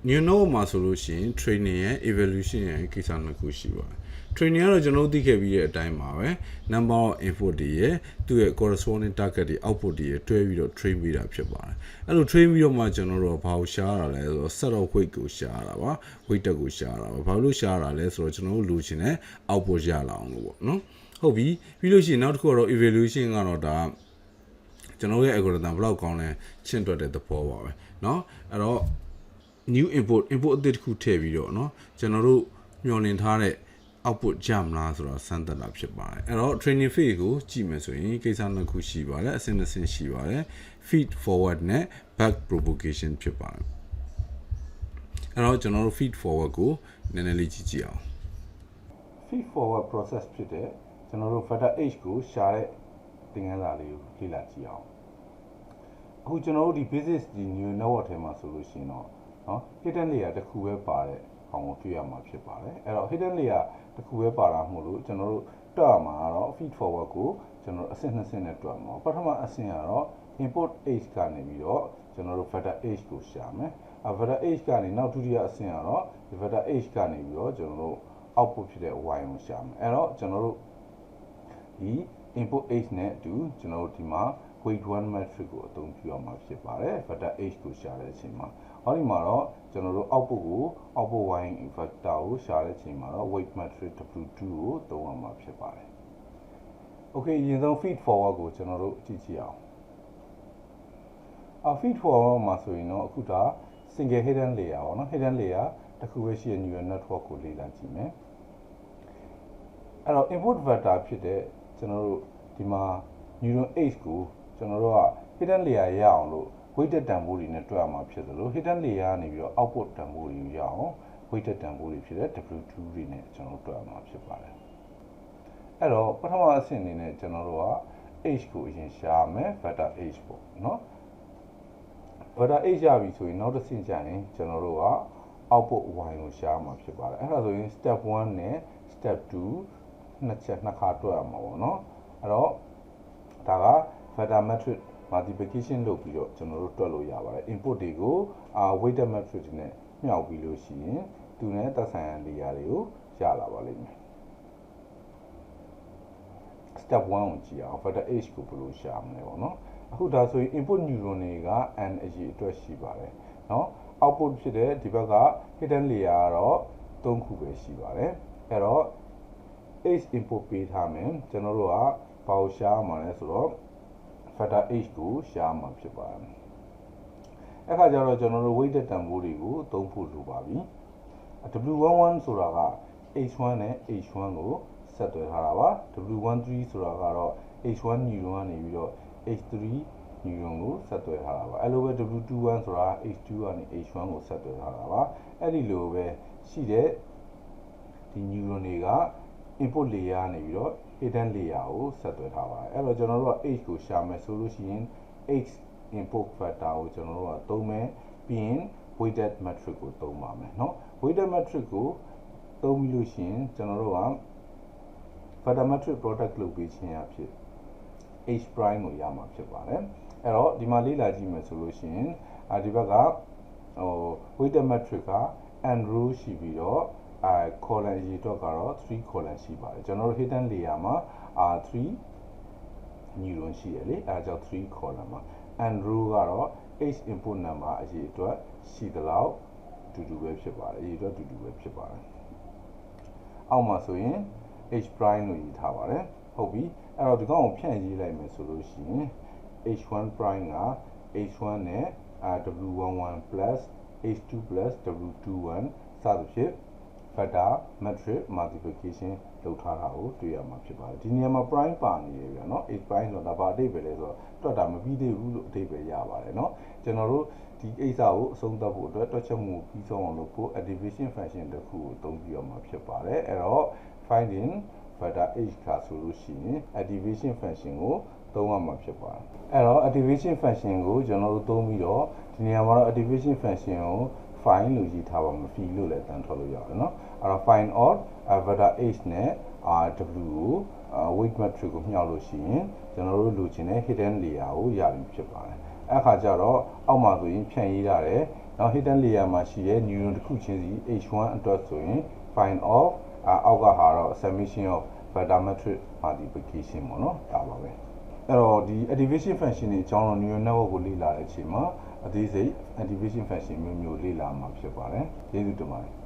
new normal solution training ရဲ့ evaluation ရဲ့ကိစ္စနှစ်ခုရှိပါတယ် training ကတော့ကျွန်တော်တို့သိခဲ့ပြီးတဲ့အတိုင်းပါပဲ number of input တွေရဲ့သူ့ရဲ့ corresponding target တွေ output တွေရဲ့တွဲပြီးတော့ train ပေးတာဖြစ်ပါတယ်အဲ့လို train ပြီးတော့မှကျွန်တော်တို့ဘာကိုရှားရတာလဲဆိုတော့ set of weight ကိုရှားရတာပါ weight တက်ကိုရှားရတာပါဘာလို့ရှားရတာလဲဆိုတော့ကျွန်တော်တို့လိုချင်တဲ့ output ရလာအောင်လို့ပေါ့နော်ဟုတ်ပြီပြီးလို့ရှိရင်နောက်တစ်ခုကတော့ evaluation ကတော့ဒါကျွန်တော်ရဲ့ algorithm ဘယ်လောက်ကောင်းလဲချင့်တွက်တဲ့သဘောပါပဲเนาะအဲ့တော့ new input အသစ်တစ်ခုထည့်ပြီးတော့เนาะကျွန်တော်တို့မျှော်လင့်ထားတဲ့ output ကြမလားဆိုတော့စမ်းသပ်တာဖြစ်ပါတယ်အဲ့တော့ training phase ကိုကြည့်မယ်ဆိုရင်ကိစ္စနှစ်ခုရှိပါတယ်အဆင့်တစ်ဆင့်ရှိပါတယ် feed forward နဲ့ back propagation ဖြစ်ပါတယ်အဲ့တော့ကျွန်တော်တို့ feed forward ကိုနည်းနည်းလေးကြည့်အောင် feed forward process ဖြစ်တဲ့ကျွန်တော်တို့ vector h ကိုရှာတဲ့သင်ခန်းစာလေးကိုလေ့လာကြည့်အောင်အခုကျွန်တော်တို့ဒီ basis ဒီ new network ထဲမှာဆိုလို့ရှိရင်တော့เนาะ hidden layer တစ်ခုပဲပါတဲ့အောင်ကိုတွေ့ရမှာဖြစ်ပါတယ်အဲ့တော့ hidden layer တစ်ခုပဲပါတာမို့လို့ကျွန်တော်တို့တွက်ရမှာတော့ feed forward ကိုကျွန်တော်တို့အဆင့်နှစ်ဆင့်နဲ့တွက်မှာပထမအဆင့်ကတော့ input h ကနေပြီးတော့ကျွန်တော်တို့ vector h ကိုရှာမယ်vector h ကနေနောက်ဒုတိယအဆင့်ကတော့ vector h ကနေပြီးတော့ကျွန်တော်တို့ output ဖြစ်တဲ့ y ကိုရှာမယ်အဲ့တော့ကျွန်တော်တို့ဒီ input h နဲ့အတူကျွန်တော်တို့ဒီမှာ weight 1 metric ကိုအသုံးပြုရမှာဖြစ်ပါတယ် vector h ကိုရှာတဲ့အချိန်မှာဟောဒီမှာတော့ကျွန်တော်တို့ output y vector ကိုရှာတဲ့အချိန်မှာတော့ weight metric w2 ကိုသုံးရမှာဖြစ်ပါတယ် okay အရင်ဆုံး feed forward ကိုကျွန်တော်တို့ကြည့်ကြည့်အောင်feed forward မှာဆိုရင်တော့အခုဒါ single hidden layer ပေါ့နော် hidden layer တစ်ခုပဲရှိတဲ့ neural network ကိုလေ့လာကြည့်မယ်အဲ့တော့ input vector ဖြစ်တဲ့ကျွန်တော်တို့ဒီမှာ neuron h ကိုကျွန်တော်တို့က hidden layer ရအောင်လို့ weighted တန်ဖိုးတွေနဲ့တွက်ရမှာဖြစ်သလို hidden layer ကနေပြီးတော့ output တန်ဖိုးတွေရအောင် weighted တန်ဖိုးတွေဖြစ်တဲ့ w2 တွေနဲ့ကျွန်တော်တို့တွက်ရမှာဖြစ်ပါတယ်အဲ့တော့ပထမအဆင့်အနေနဲ့ကျွန်တော်တို့က h ကိုအရင်ရှာမယ် vector h ပေါ့နော် vector h ရပြီဆိုရင်နောက်တစ်ဆင့်ကျရင်ကျွန်တော်တို့က output y ကိုရှာမှာဖြစ်ပါတယ်အဲ့ဒါဆိုရင် step 1နဲ့ step 2နှစ်ခါတွက်ရမှာပေါ့နော်အဲ့တော့ဒါက vector matrix multiplication လုပ်ပြီးတော့ကျွန်တော်တို့တွက်လို့ရပါတယ် input တွေကိုweighted matrix တွေနဲ့မြှောက်ပြီးလို့ရှိရင်သူနဲ့သက်ဆိုင်ရာ layer တွေကိုရလာပါလိမ့်မယ် step 1ကိုကြည့်အောင် vector h ကိုဘယ်လိုရှာမလဲပေါ့နော်အခုဒါဆိုရင် input neuron တွေက n အရေအတွက်ရှိပါတယ်เนาะ output ဖြစ်တဲ့ဒီဘက်က hidden layer ကတော့3ခုပဲရှိပါတယ်အဲ့တော့ h input ပေးထားမယ်ကျွန်တော်တို့ကဘာကိုရှာမှာလဲဆိုတော့ vector h ကိုရှာမှာဖြစ်ပါတယ်အဲ့ခါကျတော့ကျွန်တော်တို့ weighted တန်ဖိုးတွေကိုသုံးဖို့လိုပါပြီ w11 ဆိုတာက h1 နဲ့ h1 ကိုဆက်သွယ်ထားတာပါ w13 ဆိုတာကတော့ h1 neuron ကနေပြီးတော့ h3 neuron ကိုဆက်သွယ်ထားတာပါအဲ့လိုပဲ w21 ဆိုတာ h2 ကနေ h1 ကိုဆက်သွယ်ထားတာပါအဲ့ဒီလိုပဲရှိတဲ့ဒီ neuron တွေက input layer ကနေပြီးတော့ hidden layer ကိုဆက်သွယ်ထားပါတယ်အဲ့တော့ကျွန်တော်တို့က h ကိုရှာမယ်ဆိုလို့ရှိရင် h input vector ကိုကျွန်တော်တို့ကသုံးမယ်ပြီးရင် weighted matrix ကိုသုံးပါမယ်เนาะ weighted matrix ကိုသုံးပြီးလို့ရှိရင်ကျွန်တော်တို့က vector matrix product လုပ်ပြီးခြင်းအဖြစ် h prime ကိုရမှာဖြစ်ပါတယ်အဲ့တော့ဒီမှာလေ့လာကြည့်မယ်ဆိုလို့ရှိရင်ဒီဘက်ကweighted matrix က n row ရှိပြီးတော့ column အရေအတွက်ကတော့3 column ရှိပါတယ်ကျွန်တော်တို့ hidden layer မှာ3 neuron ရှိရလေအဲဒါကြောင့်3 column မှာ n row ကတော့ h input number အရေအတွက်ရှိသလောက်တူတူပဲဖြစ်ပါတယ်အရေအတွက်တူတူပဲဖြစ်ပါတယ်အောက်မှာဆိုရင် h prime လို့ရေးထားပါတယ်ဟုတ်ပြီအဲ့တော့ဒီကောင်ကိုဖြန့်ရေးလိုက်မယ်ဆိုလို့ရှိရင် h1 prime က h1 နဲ့w11 plus h2 plus w21 စသဖြင့် vector matrix multiplication လုပ်ထားတာကိုတွေ့ရမှာဖြစ်ပါတယ်ဒီနေရာမှာ prime ပါနေရပြန်เนาะ h prime ဆိုတာဘာအဓိပ္ပာယ်လဲဆိုတော့တွက်တာမပြီးသေးဘူးလို့အဓိပ္ပာယ်ရပါတယ်เนาะကျွန်တော်တို့ဒီအိစာကိုအဆုံးသတ်ဖို့အတွက်တွက်ချက်မှုပြီးဆုံးအောင်လုပ်ဖို့ activation function တစ်ခုကိုသုံးပြီးတော့မှာဖြစ်ပါတယ်အဲ့တော့ finding vector h ကဆိုလို့ရှိရင် activation function ကိုသုံးရမှာဖြစ်ပါတယ်အဲ့တော့ activation function ကိုကျွန်တော်တို့သုံးပြီးတော့ဒီနေရာမှာတော့ activation function ကို find လို့ရေးထားပါမယ် field လို့လည်းတန်းထွက်လို့ရတယ်เนาะအဲ့တော့ find out vector h နဲ့ w ကိုweight matrix ကိုမြှောက်လို့ရှိရင်ကျွန်တော်တို့လိုချင်တဲ့ hidden layer ကိုရပြီဖြစ်ပါတယ်အဲ့ခါကျတော့အောက်မှာဆိုရင်ဖြန့်ရေးရတယ် နောက် hidden layer မှာရှိတဲ့ neuron တစ်ခုချင်းစီ H1 အတွက်ဆိုရင် find off အောက်ကဟာတော့ summation of parametric multiplication ပေါ့နော်ဒါပါပဲအဲ့တော့ဒီ activation function တွေအကြောင်းတော့ neural network ကိုလေ့လာတဲ့အချိန်မှာအသေးစိတ် activation function မျိုးလေ့လာမှာဖြစ်ပါတယ်ကျေးဇူးတင်ပါတယ်